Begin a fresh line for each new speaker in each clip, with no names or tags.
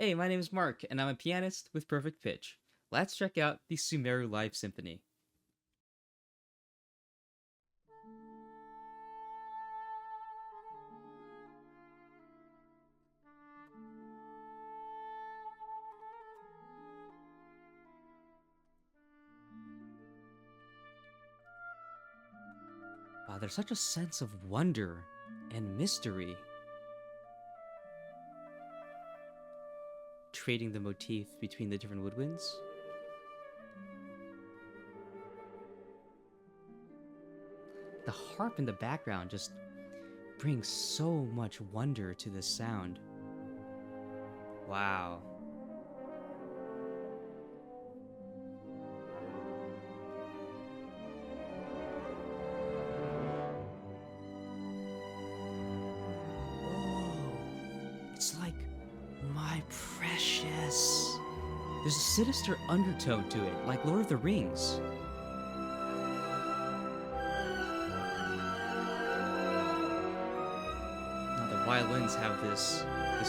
Hey, my name is Mark, and I'm a pianist with perfect pitch. Let's check out the Sumeru Live Symphony. Wow, there's such a sense of wonder and mystery. Trading the motif between the different woodwinds. The harp in the background just brings so much wonder to this sound. Wow. Whoa. It's like my precious. There's a sinister undertone to it, like Lord of the Rings. Now the violins have this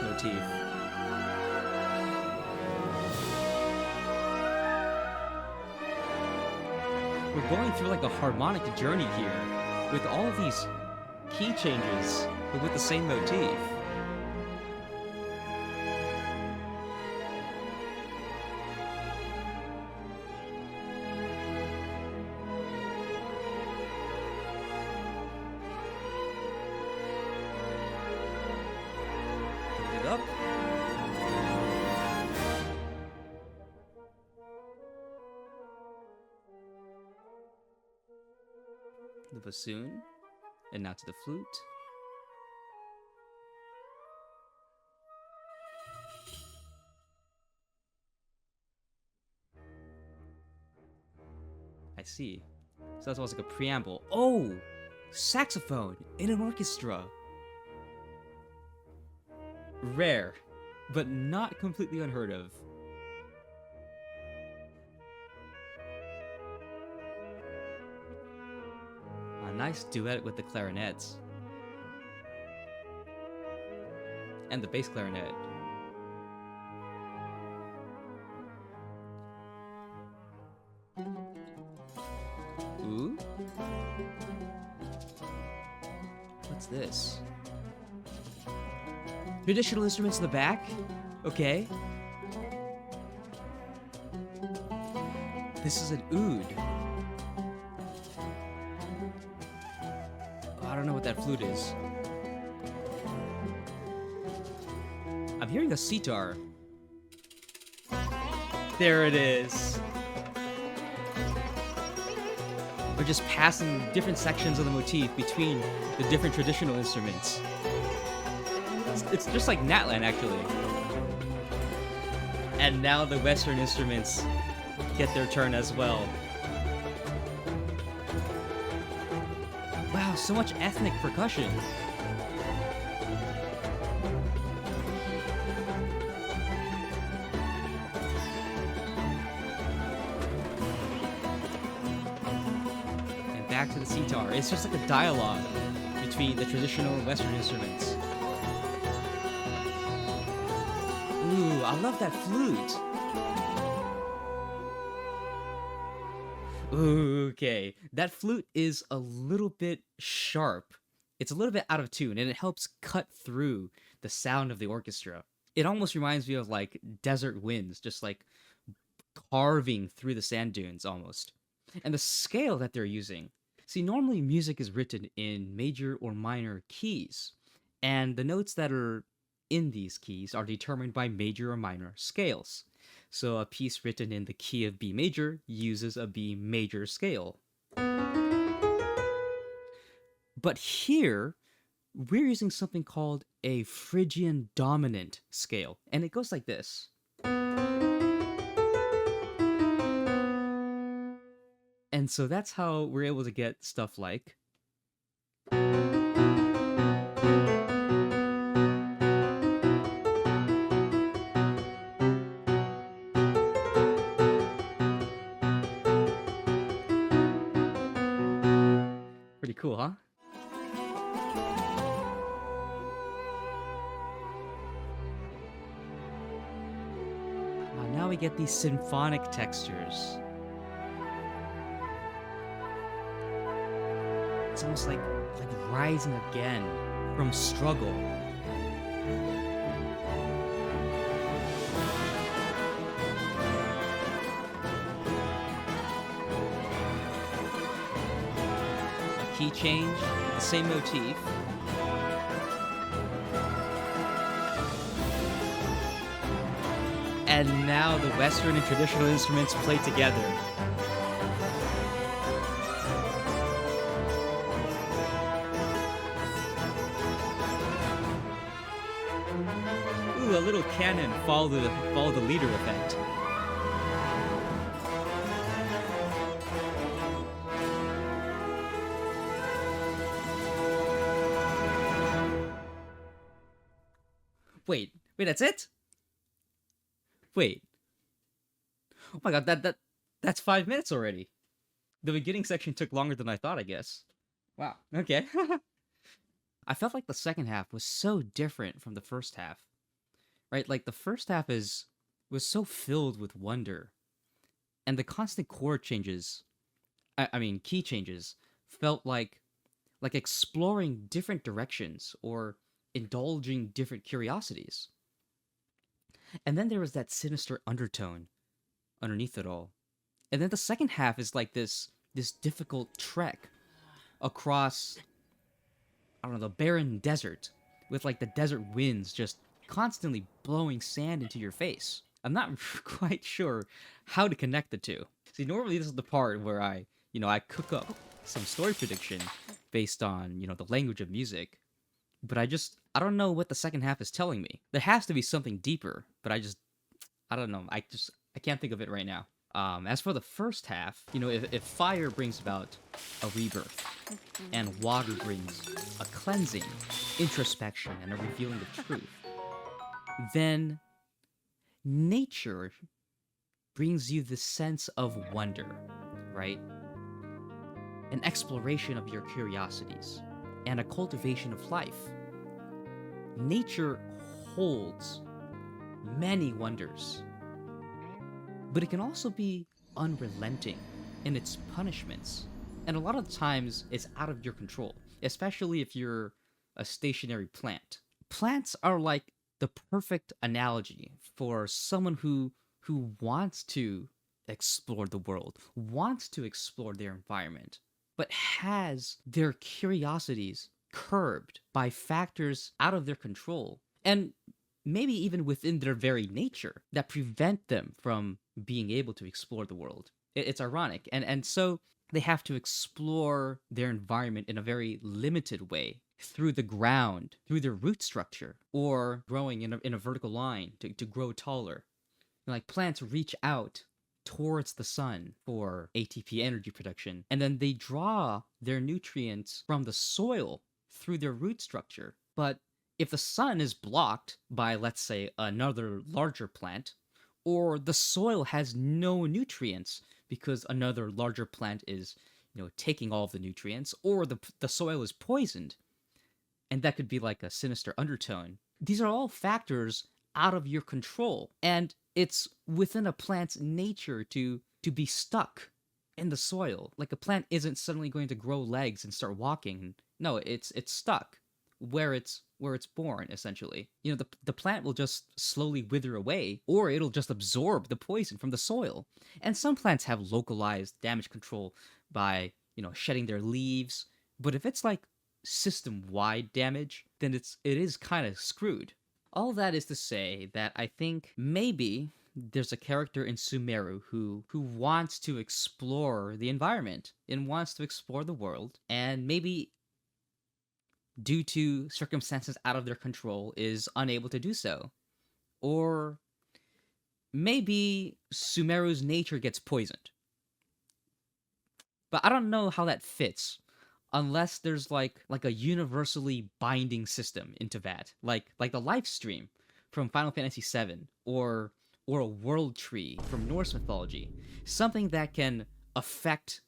motif. We're going through like a harmonic journey here, with all of these key changes, but with the same motif. Up. The bassoon, and now to the flute. I see. So that's almost like a preamble. Oh! Saxophone in an orchestra! Rare, but not completely unheard of. A nice duet with the clarinets. And the bass clarinet. Ooh? What's this? Traditional instruments in the back? Okay. This is an oud. Oh, I don't know what that flute is. I'm hearing a sitar. There it is. We're just passing different sections of the motif between the different traditional instruments. It's just like Natlan, actually. And now the Western instruments get their turn as well. Wow, so much ethnic percussion. And back to the sitar. It's just like a dialogue between the traditional and Western instruments. Ooh, I love that flute. Ooh, okay, that flute is a little bit sharp. It's a little bit out of tune, and it helps cut through the sound of the orchestra. It almost reminds me of like desert winds, just like carving through the sand dunes almost. And the scale that they're using. See, normally music is written in major or minor keys, and the notes that are in these keys are determined by major or minor scales. So a piece written in the key of B major uses a B major scale. But here, we're using something called a Phrygian dominant scale, and it goes like this. And so that's how we're able to get stuff like pretty cool, huh? now we get these symphonic textures. It's almost like rising again from struggle. A key change, the same motif. And now the Western and traditional instruments play together. Ooh, a little cannon follow the leader effect. Wait, that's it? Wait. Oh my god, that's 5 minutes already. The beginning section took longer than I thought, I guess. Wow. Okay. I felt like the second half was so different from the first half. Right? Like the first half was so filled with wonder. And the constant chord changes, I mean key changes, felt like exploring different directions or indulging different curiosities. And then there was that sinister undertone underneath it all. And then the second half is like this difficult trek across, I don't know, the barren desert with like the desert winds just constantly blowing sand into your face. I'm not quite sure how to connect the two. See, normally this is the part where I cook up some story prediction based on, the language of music. But I don't know what the second half is telling me. There has to be something deeper, but I don't know. I can't think of it right now. As for the first half, if fire brings about a rebirth, and water brings a cleansing, introspection, and a revealing of truth, then nature brings you the sense of wonder, right? An exploration of your curiosities, and a cultivation of life. Nature holds many wonders, but it can also be unrelenting in its punishments, and a lot of times it's out of your control, especially if you're a stationary plant. Plants are like the perfect analogy for someone who wants to explore the world, wants to explore their environment, but has their curiosities curbed by factors out of their control, and maybe even within their very nature, that prevent them from being able to explore the world. It's ironic, and so they have to explore their environment in a very limited way, through the ground, through their root structure, or growing in a vertical line to grow taller. Like plants reach out towards the sun for ATP energy production, and then they draw their nutrients from the soil through their root structure. But if the sun is blocked by, let's say, another larger plant, or the soil has no nutrients because another larger plant is, taking all of the nutrients, or the soil is poisoned, and that could be like a sinister undertone. These are all factors out of your control, and it's within a plant's nature to be stuck in the soil. Like a plant isn't suddenly going to grow legs and start walking. No, it's stuck where it's born, essentially. The plant will just slowly wither away, or it'll just absorb the poison from the soil. And some plants have localized damage control by, shedding their leaves. But if it's like system-wide damage, then it is kind of screwed. All that is to say that I think maybe there's a character in Sumeru who wants to explore the environment and wants to explore the world, and maybe due to circumstances out of their control is unable to do so. Or maybe Sumeru's nature gets poisoned. But I don't know how that fits, unless there's like a universally binding system into that, like the life stream from Final Fantasy VII, or a world tree from Norse mythology, something that can affect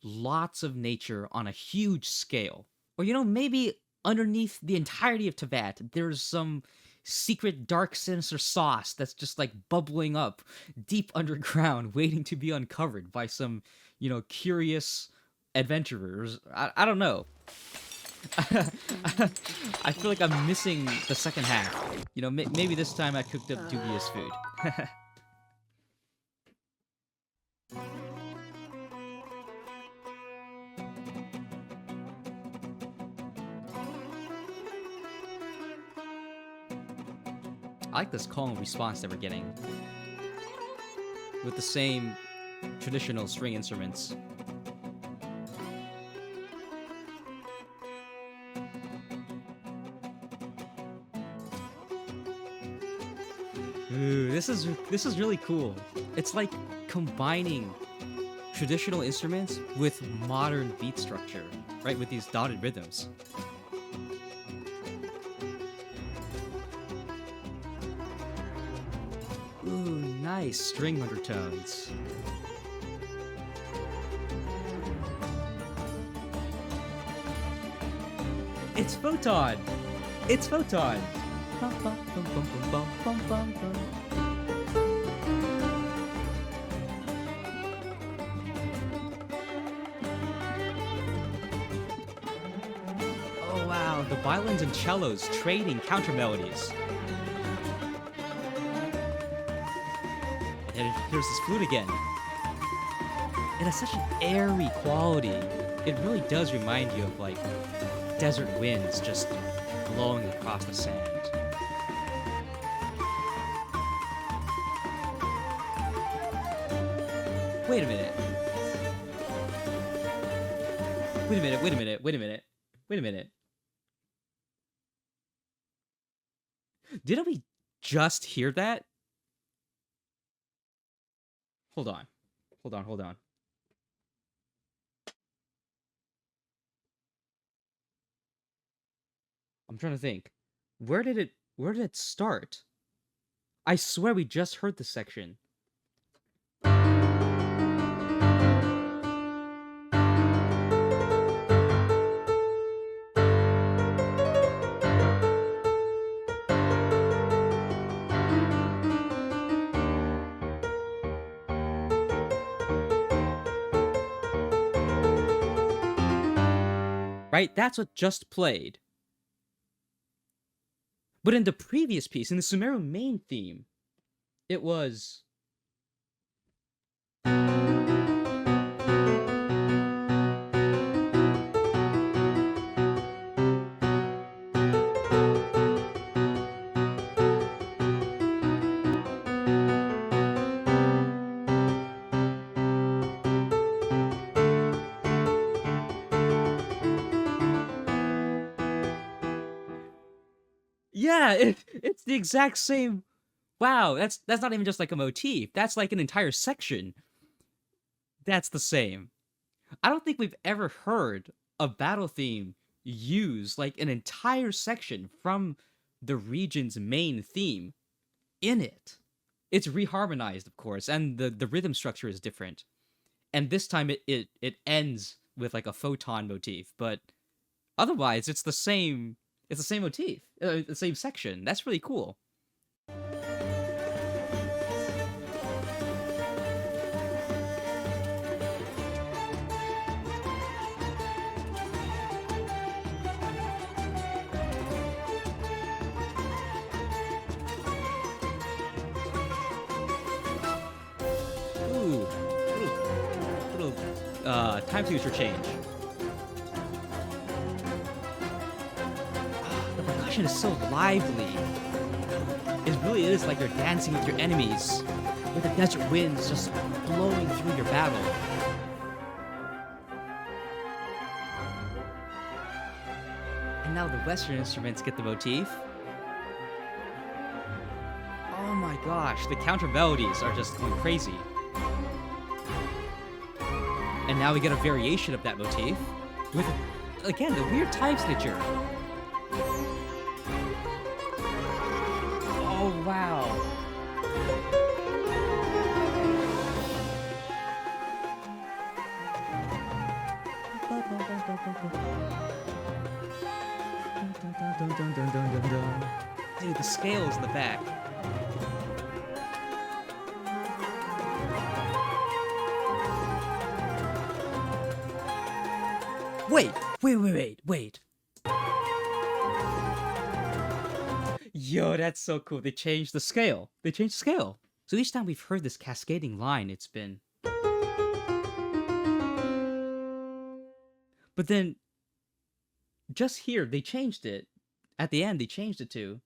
lots of nature on a huge scale. Or maybe underneath the entirety of Teyvat, there's some secret, dark, sinister sauce that's just like bubbling up deep underground, waiting to be uncovered by some, curious adventurers. I don't know. I feel like I'm missing the second half. Maybe this time I cooked up dubious food. I like this call and response that we're getting. With the same traditional string instruments. Ooh, this is really cool. It's like combining traditional instruments with modern beat structure, right? With these dotted rhythms. Ooh, nice string undertones. It's Photon! It's Photon! Oh wow, the violins and cellos trading counter melodies. And here's this flute again. It has such an airy quality. It really does remind you of like desert winds just blowing across the sand. Wait a minute. Wait a minute, wait a minute, wait a minute. Wait a minute. Didn't we just hear that? Hold on. Hold on, hold on. I'm trying to think. Where did it start? I swear we just heard this section. Right? That's what just played. But in the previous piece, in the Sumeru main theme, it was... Yeah, it's the exact same. Wow, that's not even just like a motif. That's like an entire section. That's the same. I don't think we've ever heard a battle theme use like an entire section from the region's main theme in it. It's reharmonized, of course, and the rhythm structure is different. And this time it ends with like a photon motif, but otherwise it's the same. It's the same motif, the same section. That's really cool. Ooh, little time signature change. Is so lively. It really is like you're dancing with your enemies, with the desert winds just blowing through your battle. And now the Western instruments get the motif. Oh my gosh, the counter melodies are just going crazy. And now we get a variation of that motif with, again, the weird time signature. Oh, wow. Dude, the scales in the back. Wait. Yo, that's so cool. They changed the scale. So each time we've heard this cascading line, it's been... But then, just here, they changed it. At the end, they changed it to...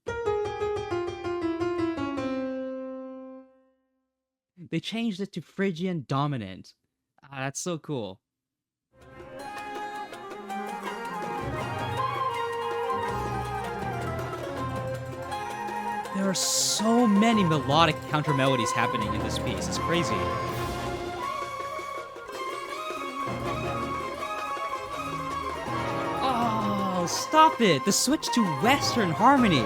They changed it to Phrygian dominant. Ah, that's so cool. There are so many melodic counter melodies happening in this piece. It's crazy. Oh, stop it! The switch to Western harmony.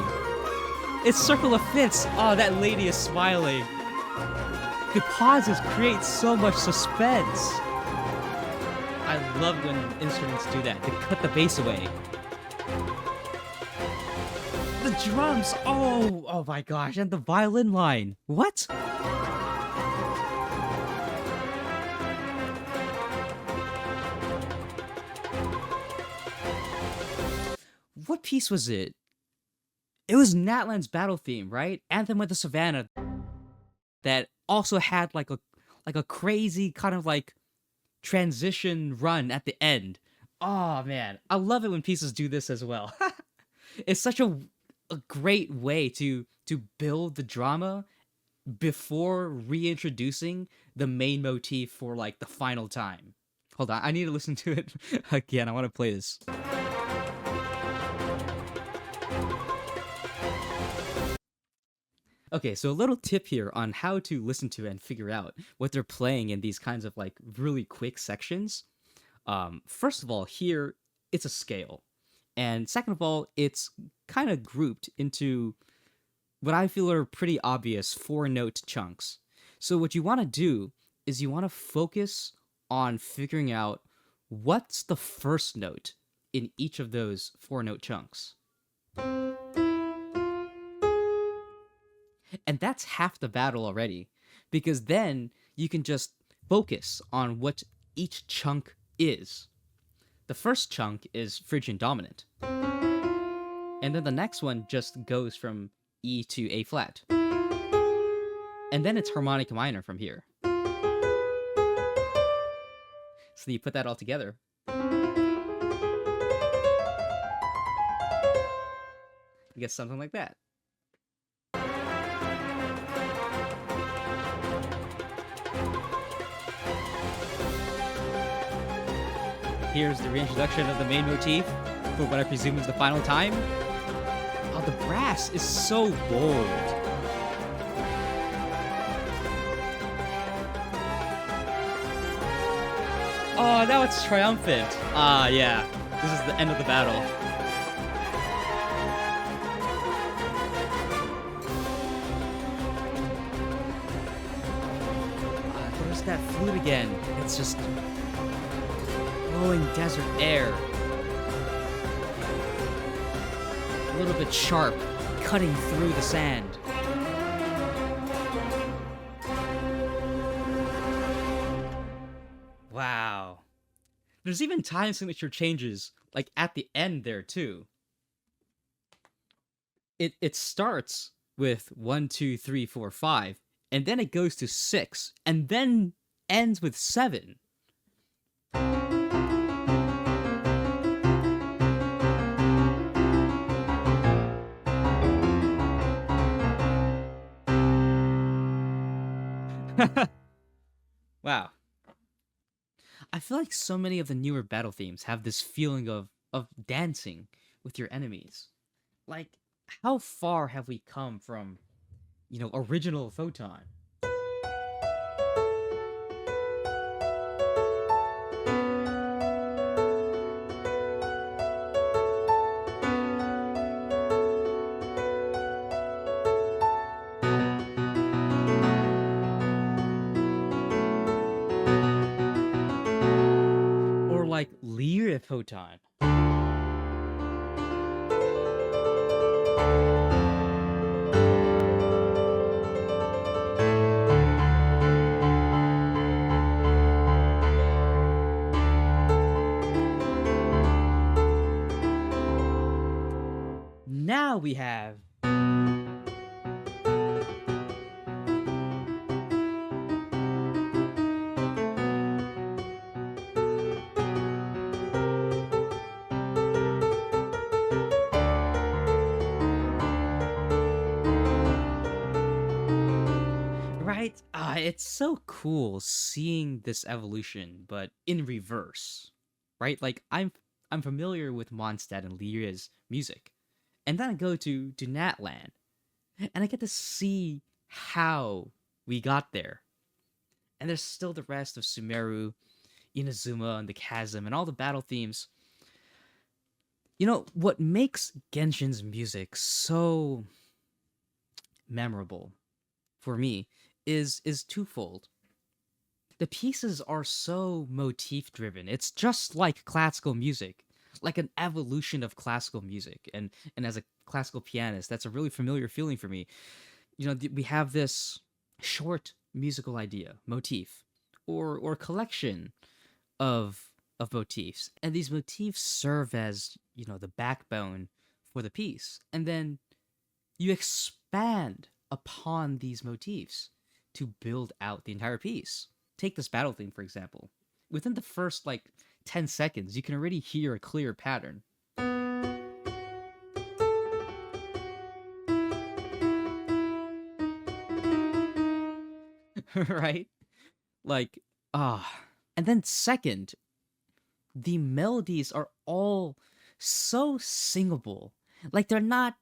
It's Circle of Fifths. Oh, that lady is smiling. The pauses create so much suspense. I love when instruments do that. They cut the bass away. The drums! Oh my gosh, and the violin line. What? What piece was it? It was Natlan's battle theme, right? Anthem of the Savannah. That also had like a crazy kind of like transition run at the end. Oh man, I love it when pieces do this as well. It's such a great way to build the drama before reintroducing the main motif for like the final time. Hold on, I need to listen to it again. I want to play this. Okay, so a little tip here on how to listen to and figure out what they're playing in these kinds of like really quick sections. First of all, here it's a scale. And second of all, it's kind of grouped into what I feel are pretty obvious 4-note chunks. So what you want to do is you want to focus on figuring out what's the first note in each of those 4-note chunks. And that's half the battle already, because then you can just focus on what each chunk is. The first chunk is Phrygian dominant. And then the next one just goes from E to A flat. And then it's harmonic minor from here. So you put that all together. You get something like that. Here's the reintroduction of the main motif for what I presume is the final time. Oh, the brass is so bold. Oh, now it's triumphant. Ah, yeah. This is the end of the battle. There's that flute again. It's just blowing desert air. A little bit sharp, cutting through the sand. Wow. There's even time signature changes, like at the end there too. It starts with 1, 2, 3, 4, 5, and then it goes to 6, and then ends with 7. Wow. I feel like so many of the newer battle themes have this feeling of dancing with your enemies. Like, how far have we come from, original Photon? Like Lyra Photon. now we have. Right? It's so cool seeing this evolution, but in reverse. Right? Like I'm familiar with Mondstadt and Lyria's music. And then I go to Natlan, and I get to see how we got there. And there's still the rest of Sumeru, Inazuma, and the Chasm, and all the battle themes. You know, what makes Genshin's music so memorable for me is twofold. The pieces are so motif driven. It's just like classical music, like an evolution of classical music. And as a classical pianist, that's a really familiar feeling for me. You know, we have this short musical idea, motif, or collection of motifs, and these motifs serve as, you know, the backbone for the piece, and then you expand upon these motifs to build out the entire piece. Take this battle theme, for example. Within the first, like, 10 seconds, you can already hear a clear pattern. Right? Like, And then second, the melodies are all so singable. Like, they're not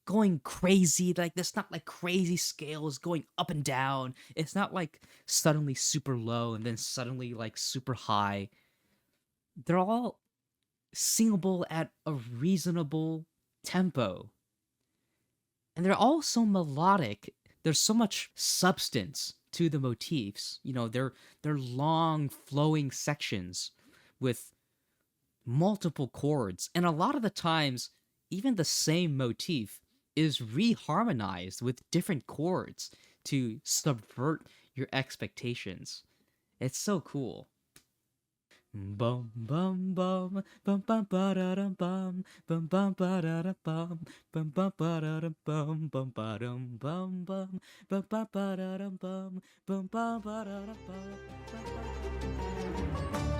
going crazy. Like, there's not like crazy scales going up and down. It's not like suddenly super low and then suddenly like super high. They're all singable at a reasonable tempo. And they're all so melodic. There's so much substance to the motifs. You know, they're long flowing sections with multiple chords. And a lot of the times, even the same motif is reharmonized with different chords to subvert your expectations. It's so cool. Bum bum bum bum bum ba da dum bum bum bum ba da dum bum bum bum ba da dum bum bum ba dum bum bum bum bum ba da dum bum bum bum ba da dum bum.